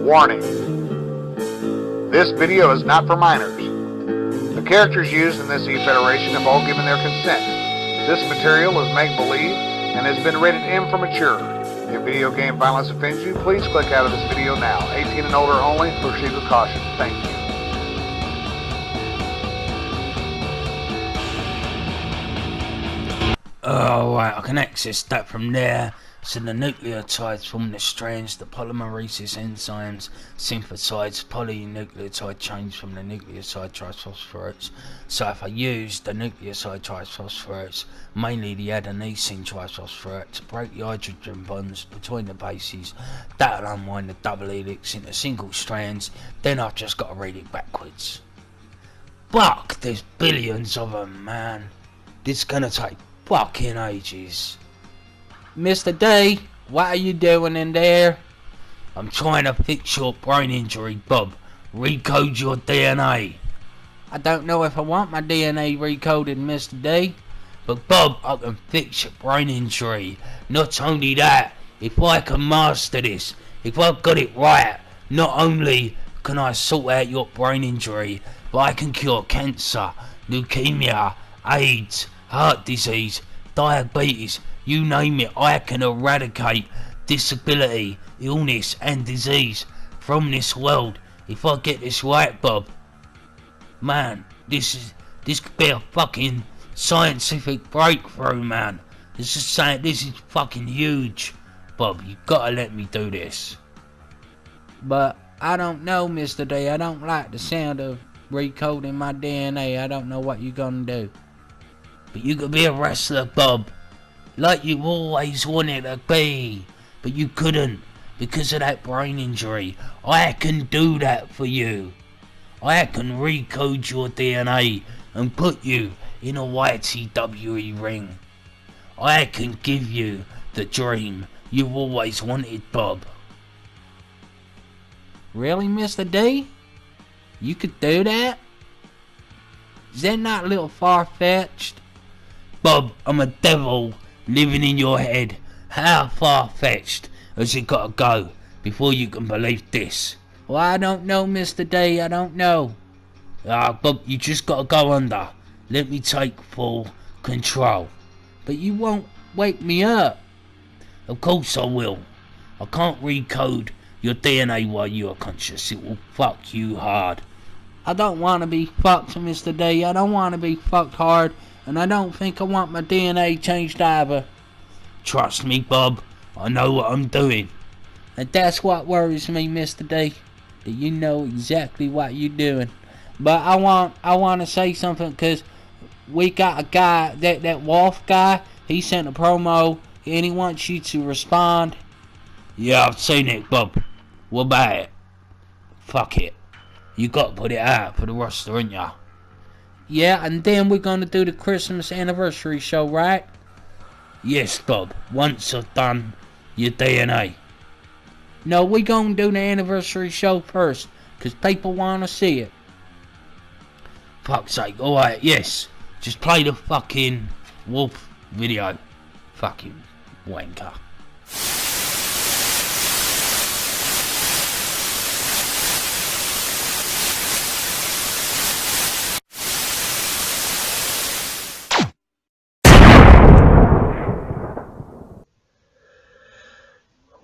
Warning. This video is not for minors. The characters used in this E-Federation have all given their consent. This material is make-believe and has been rated M for mature. If video game violence offends you, please click out of this video now. 18 and older only. Proceed with caution. Thank you. Oh, right, I can access that from there. So the nucleotides from the strands, the polymerases enzymes synthesize polynucleotide chains from the nucleoside triphosphorates. So if I use the nucleoside triphosphorates, mainly the adenosine triphosphorate, to break the hydrogen bonds between the bases, that'll unwind the double helix into single strands. Then I've just got to read it backwards. Fuck, there's billions of them, man. This is gonna take fucking ages. Mr. D, what are you doing in there? I'm trying to fix your brain injury, Bob. Recode your DNA. I don't know if I want my DNA recoded, Mr. D. But Bob, I can fix your brain injury. Not only that, if I can master this, if I've got it right, not only can I sort out your brain injury, but I can cure cancer, leukemia, AIDS, heart disease, diabetes, you name it. I can eradicate disability, illness and disease from this world if I get this right, Bob. Man, this could be a fucking scientific breakthrough, man. This is fucking huge, Bob. You gotta let me do this. But I don't know, Mr. D. I don't like the sound of recoding my DNA. I don't know what you're gonna do. But you could be a wrestler, Bob, like you always wanted to be, but you couldn't because of that brain injury. I can do that for you. I can recode your DNA and put you in a YTWE ring. I can give you the dream you've always wanted, Bob. Really, Mr. D? You could do that? Is that not a little far-fetched? Bob, I'm a devil living in your head. How far-fetched has it got to go before you can believe this? Well, I don't know, Mr. D. I don't know. Bob, you just got to go under. Let me take full control. But you won't wake me up. Of course I will. I can't recode your DNA while you are conscious. It will fuck you hard. I don't want to be fucked, Mr. D. I don't want to be fucked hard. And I don't think I want my DNA changed either. Trust me, Bob. I know what I'm doing. And that's what worries me, Mr. D. That you know exactly what you're doing. But I want to say something, because we got a guy, that Wolfe guy. He sent a promo and he wants you to respond. Yeah, I've seen it, Bob. What about it? Fuck it. You got to put it out for the roster, ain't ya? Yeah, and then we're going to do the Christmas anniversary show, right? Yes, Bob. Once I've done your DNA. No, we're going to do the anniversary show first, because people want to see it. Fuck's sake. Alright, yes. Just play the fucking Wolf video. Fucking wanker.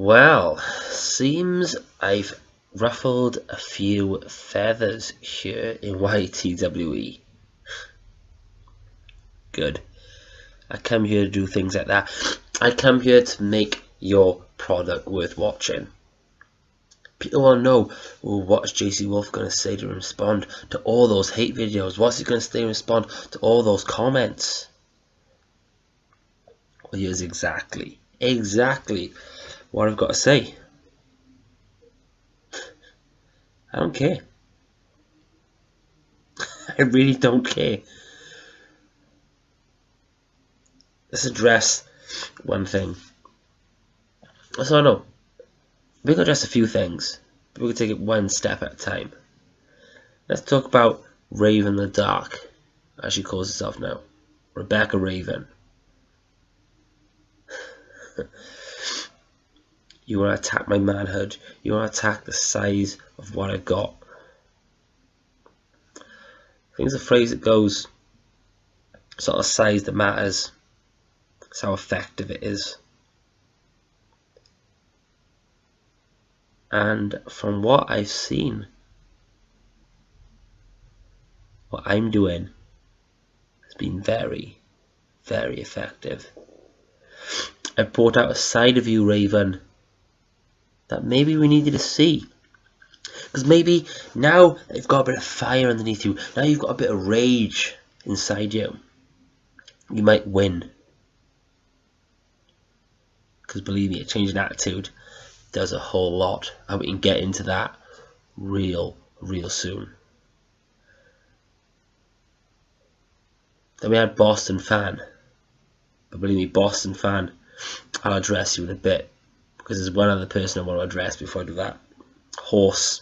Well, seems I've ruffled a few feathers here in YTWE. Good. I come here to do things like that. I come here to make your product worth watching. People want to know, well, what's JC Wolfe going to say to respond to all those hate videos? What's he going to say to respond to all those comments? Well, here's exactly what I've got to say. I don't care. I really don't care. Let's address one thing. So I know we can address a few things, but we can take it one step at a time. Let's talk about Raven the Dark, as she calls herself now, Rebecca Raven. You want to attack my manhood. You want to attack the size of what I got. I think there's a phrase that goes, it's not the size that matters, it's how effective it is. And from what I've seen, what I'm doing has been very, very effective. I've brought out a side of you, Raven, that maybe we needed to see. Because maybe now that you've got a bit of fire underneath you, now you've got a bit of rage inside you, you might win. Because believe me, a change in attitude does a whole lot, and we can get into that real soon. Then we had Boston Fan. But believe me, Boston Fan, I'll address you in a bit, because there's one other person I want to address before I do that. Horse.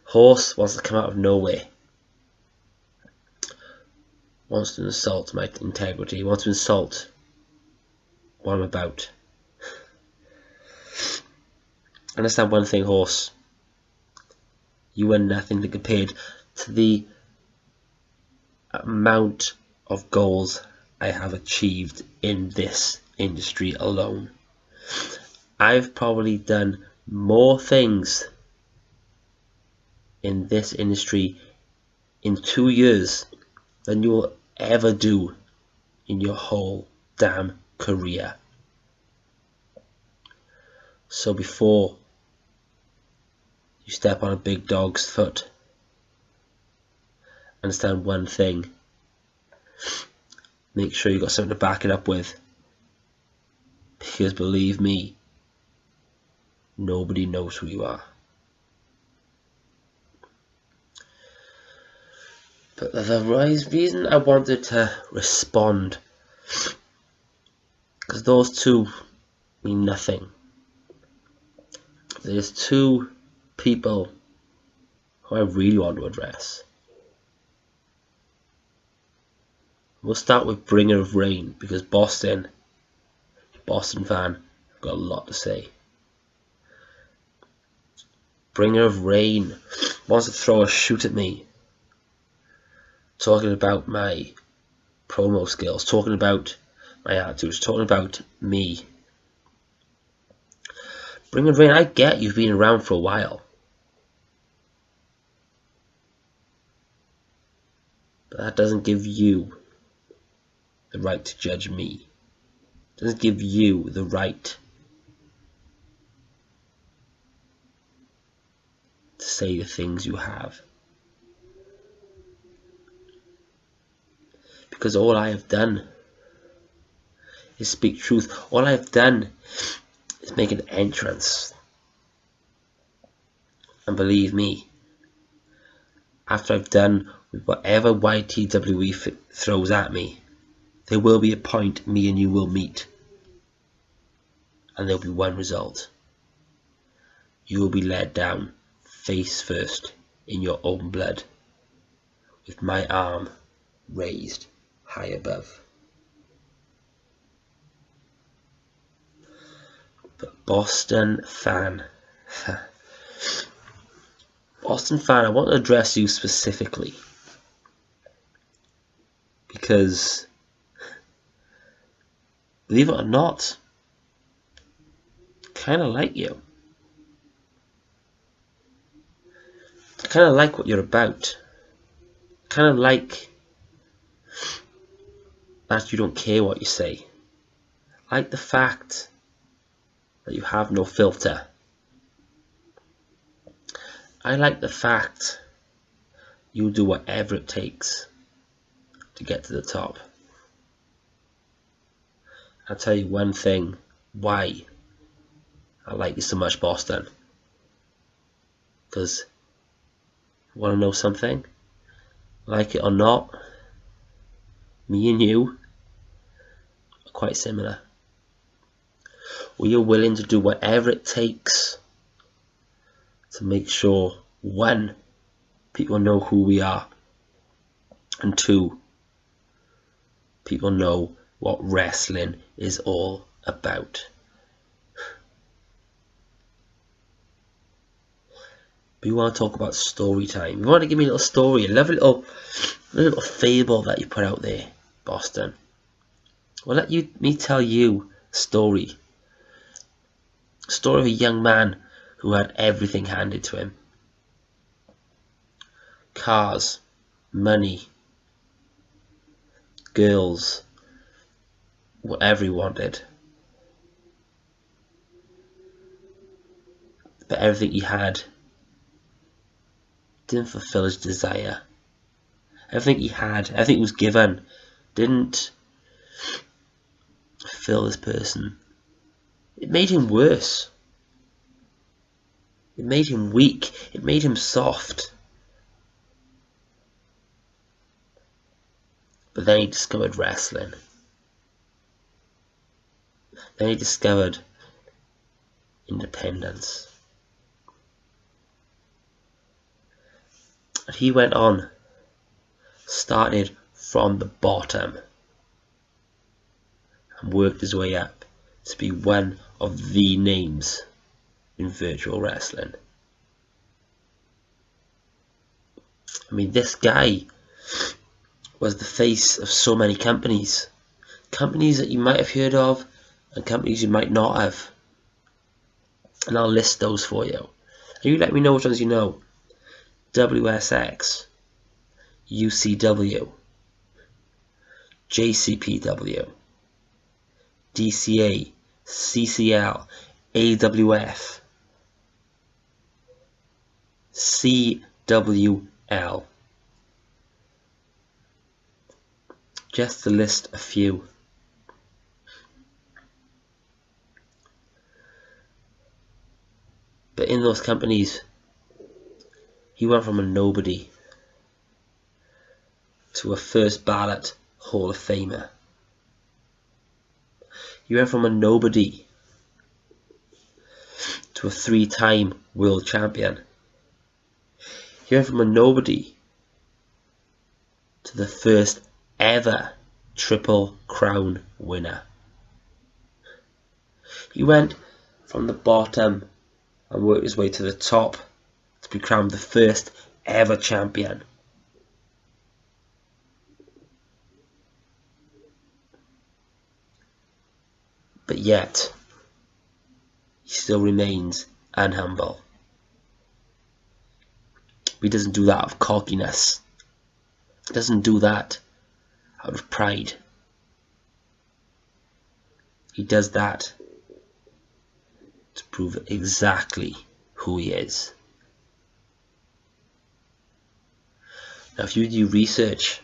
Horse wants to come out of nowhere. Wants to insult my integrity. He wants to insult what I'm about. Understand one thing, Horse. You are nothing compared to the amount of goals I have achieved in this industry alone. I've probably done more things in this industry in 2 years than you will ever do in your whole damn career. So before you step on a big dog's foot, understand one thing. Make sure you got something to back it up with. Because believe me, nobody knows who you are. But the reason I wanted to respond, because those two mean nothing. There's two people who I really want to address. We'll start with Bringer of Rain, because Boston Fan, got a lot to say. Bringer of Rain wants to throw a shoot at me, talking about my promo skills, talking about my attitudes, talking about me. Bringer of Rain, I get you've been around for a while, but that doesn't give you the right to judge me. It doesn't give you the right to say the things you have. Because all I have done is speak truth. All I have done is make an entrance. And believe me, after I've done with whatever YTWE throws at me, there will be a point me and you will meet. And there'll be one result. You will be led down face first in your own blood, with my arm raised high above. But Boston Fan, I want to address you specifically, because believe it or not, I kind of like you. I kind of like what you're about. I kind of like that you don't care what you say. I like the fact that you have no filter. I like the fact you do whatever it takes to get to the top. I'll tell you one thing why I like you so much, Boston. Because, want to know something? Like it or not, me and you are quite similar. We are willing to do whatever it takes to make sure, one, people know who we are, and two, people know what wrestling is all about. But you want to talk about story time. You want to give me a little story, a little fable that you put out there, Boston. Well, let me tell you a story. A story of a young man who had everything handed to him. Cars, money, girls, whatever he wanted. But everything he had didn't fulfill his desire. Everything he had, everything he was given, didn't fill this person. It made him worse. It made him weak. It made him soft. But then he discovered wrestling. Then he discovered independence. And he went on, started from the bottom, and worked his way up to be one of the names in virtual wrestling. I mean, this guy was the face of so many companies. Companies that you might have heard of and companies you might not have. And I'll list those for you. And you let me know which ones you know. WSX, UCW, JCPW, DCA, CCL, AWF, CWL. Just to list a few. But in those companies, he went from a nobody to a first ballot Hall of Famer. He went from a nobody to a 3-time world champion. He went from a nobody to the first ever Triple Crown winner. He went from the bottom and worked his way to the top to be crowned the first ever champion. But yet, he still remains unhumble. He doesn't do that out of cockiness. He doesn't do that out of pride. He does that to prove exactly who he is. Now, if you do research,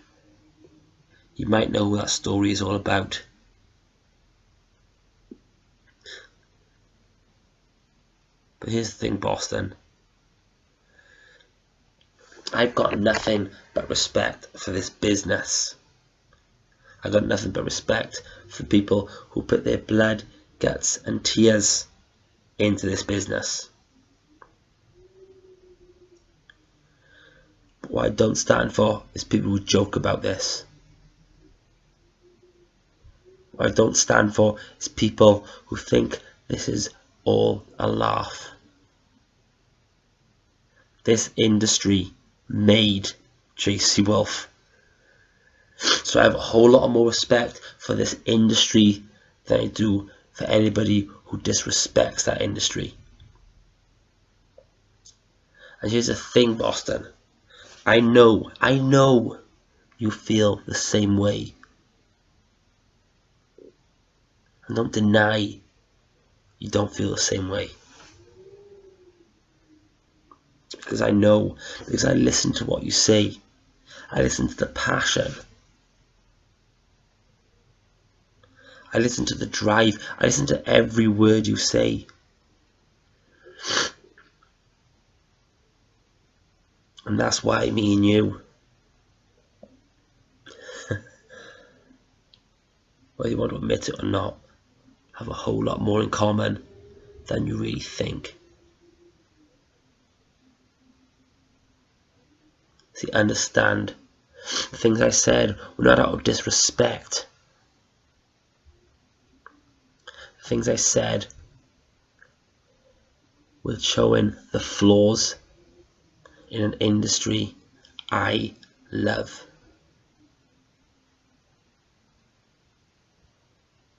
you might know what that story is all about. But here's the thing, Boston. I've got nothing but respect for this business. I've got nothing but respect for people who put their blood, guts and tears into this business. But what I don't stand for is people who joke about this. What I don't stand for is people who think this is all a laugh. This industry made JC Wolfe. So I have a whole lot more respect for this industry than I do for anybody who disrespects that industry. And here's the thing, Boston. I know you feel the same way. And don't deny you don't feel the same way. Because I know, because I listen to what you say. I listen to the passion. I listen to the drive. I listen to every word you say. And that's why me and you, whether you want to admit it or not, have a whole lot more in common than you really think. See, understand, the things I said were not out of disrespect. The things I said were showing the flaws in an industry I love.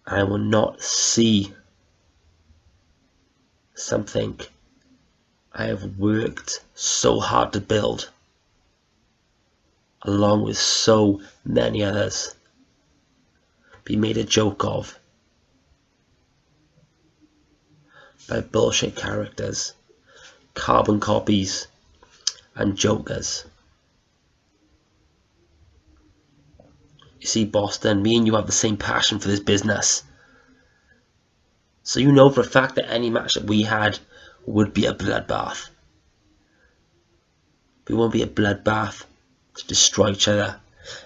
I will not see something I have worked so hard to build, along with so many others, be made a joke of by bullshit characters, carbon copies, and jokers. You see, Boston, me and you have the same passion for this business. So you know for a fact that any match that we had would be a bloodbath. We won't be a bloodbath to destroy each other.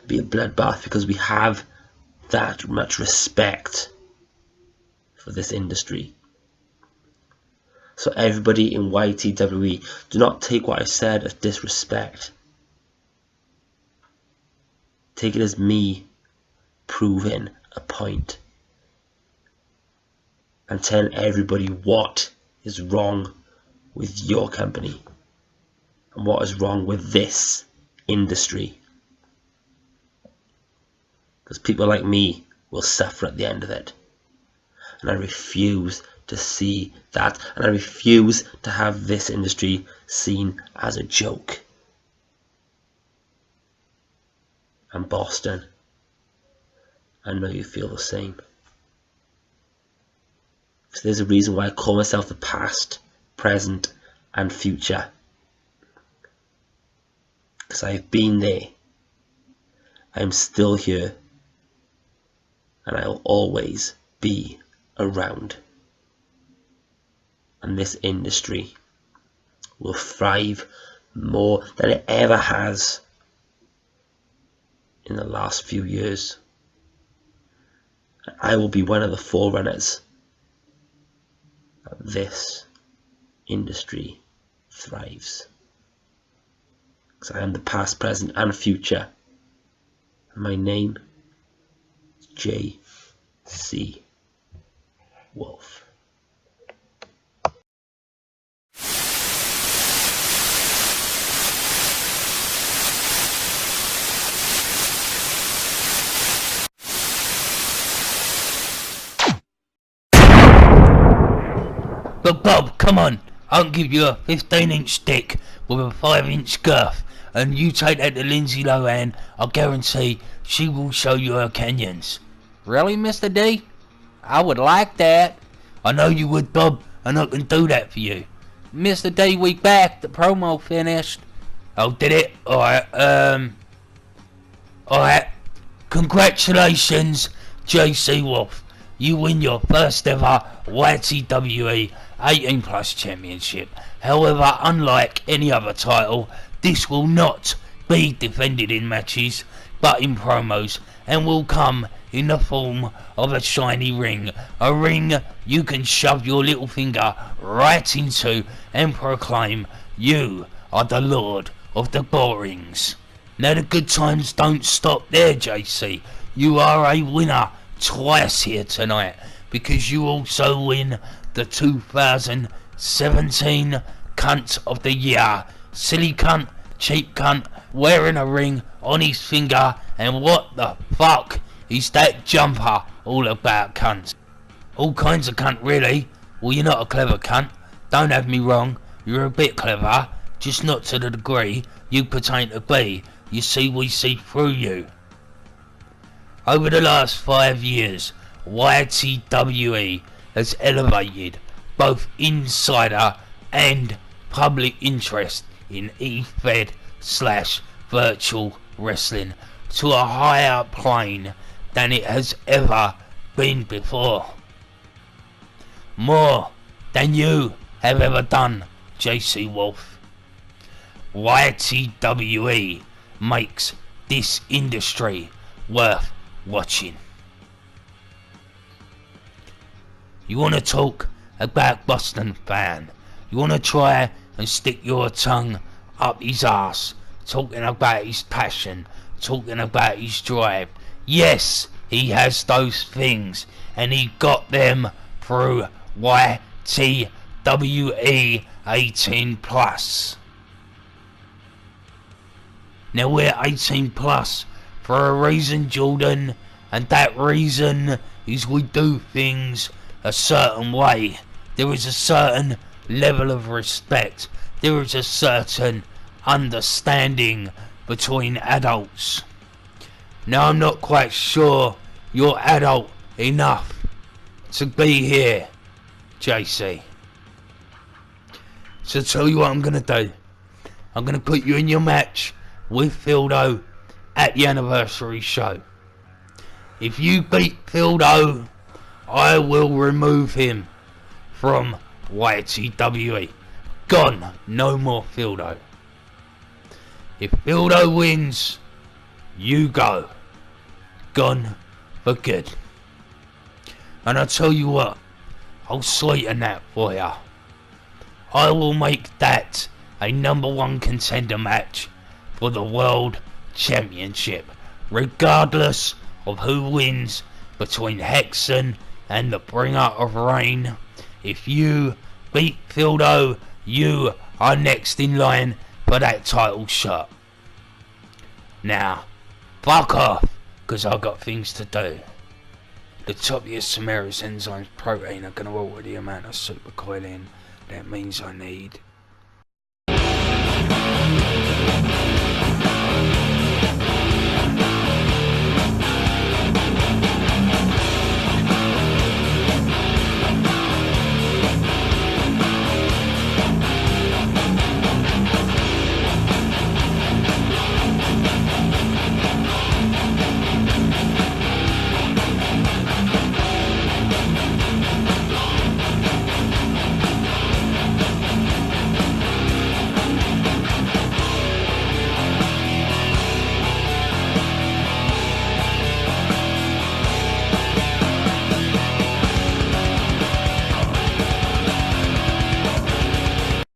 It'll be a bloodbath because we have that much respect for this industry. So everybody in YTWE, do not take what I said as disrespect. Take it as me proving a point and telling everybody what is wrong with your company and what is wrong with this industry. Because people like me will suffer at the end of it. And I refuse to see that, and I refuse to have this industry seen as a joke. And Boston, I know you feel the same. So there's a reason why I call myself the past, present, and future. Because I've been there. I'm still here. And I'll always be around. And this industry will thrive more than it ever has in the last few years. I will be one of the forerunners that this industry thrives. Because I am the past, present, and future. And my name is JC Wolfe. But Bob, come on, I'll give you a 15-inch stick with a 5-inch girth, and you take that to Lindsay Lohan. I guarantee she will show you her canyons. Really, Mr. D? I would like that. I know you would, Bob, and I can do that for you. Mr. D, we back. The promo finished. Oh, did it? Alright, Alright. Congratulations, JC Wolfe. You win your first ever YTWE 18 Plus Championship. However, unlike any other title, this will not be defended in matches, but in promos, and will come in the form of a shiny ring. A ring you can shove your little finger right into and proclaim you are the Lord of the Borings. Now the good times don't stop there, JC. You are a winner twice here tonight, because you also win the 2017 Cunt of the Year. Silly cunt, cheap cunt, wearing a ring on his finger, and what the fuck is that jumper all about, cunt? All kinds of cunt, really. Well, you're not a clever cunt, don't have me wrong, you're a bit clever, just not to the degree you pertain to be. You see, we see through you. Over the last 5 years, YTWE has elevated both insider and public interest in E-Fed/virtual wrestling to a higher plane than it has ever been before. More than you have ever done, JC Wolfe. YTWE makes this industry worth watching. You want to talk about Boston fan? You want to try and stick your tongue up his ass, talking about his passion, talking about his drive? Yes, he has those things, and he got them through YTWE 18 plus. Now we're 18 plus for a reason, Jordan, and that reason is we do things a certain way. There is a certain level of respect. There is a certain understanding between adults. Now I'm not quite sure you're adult enough to be here, JC. So tell you what I'm gonna do. I'm gonna put you in your match with Fildo at the anniversary show. If you beat Fildo, I will remove him from YTWE. Gone, no more Fildo. If Fildo wins, you go. Gone for good. And I tell you what, I'll sweeten that for ya. I will make that a #1 contender match for the World Championship, regardless of who wins between Hexen and the Bringer of Rain. If you beat Fildo, you are next in line for that title shot. Now, fuck off, because I've got things to do. The top of your Samara's enzymes protein are going to alter the amount of supercoiling that means I need.